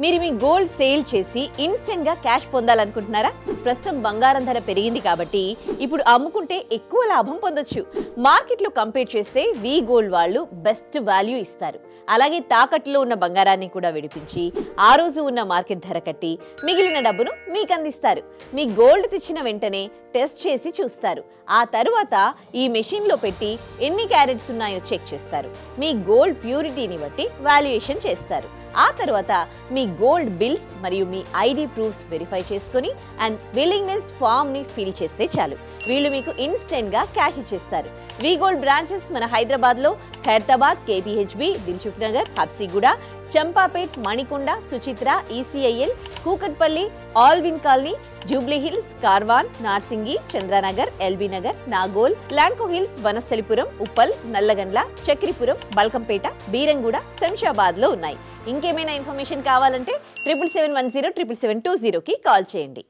మీరు మీ gold sale చేసి instant గా క్యాష్ పొందాలనుకుంటున్నారా? ప్రస్తుతం బంగారం ధర పెరిగింది కాబట్టి ఇప్పుడు అమ్ముకుంటే ఎక్కువ లాభం పొందొచ్చు. మార్కెట్ లో కంపేర్ చేస్తే వి గోల్డ్ వాళ్ళు బెస్ట్ వాల్యూ ఇస్తారు. అలాగే తాకట్టులో ఉన్న బంగారాన్ని కూడా విడిపించి ఆ రోజు ఉన్న మార్కెట్ ధర కట్టి మిగిలిన డబ్బును మీకు అందిస్తారు. మీ గోల్డ్ తెచ్చిన వెంటనే టెస్ట్ చేసి చూస్తారు. ఆ తరువాత ఈ మెషిన్ లో పెట్టి ఎన్ని క్యారెట్స్ ఉన్నాయో చెక్ చేస్తారు. మీ గోల్డ్ ప్యూరిటీని బట్టి వాల్యుయేషన్ చేస్తారు. ఆ తర్వాత మీ గోల్డ్ బిల్స్ మరియు మీ ఐడి ప్రూఫ్స్ వెరిఫై చేసుకొని అండ్ విల్లింగ్నెస్ ఫామ్ ని ఫిల్ చేస్తే చాలు. వీళ్ళు మీకు ఇన్స్టెంట్ గా క్యాష్ ఇచ్చేస్తారు. వి గోల్డ్ బ్రాంచెస్ మన హైదరాబాద్ లో Khairatabad, KPHB, Dilsukh Nagar, Habsiguda, Champapet, Manikonda, Suchitra, ECIL, Kukatpally, Alwyn Colony, Jubilee Hills, Karwan, Narsingi, Chandranagar, LB Nagar, Nagole, Lanco Hills, Vanasthalipuram, Uppal, Nallagandla, Chakripuram, Balkampet, Beeramguda, Shamshabad లో ఉన్నాయి. ఇంకేమైనా ఇన్ఫర్మేషన్ కావాలంటే 7770 77720కి కాల్ చేయండి.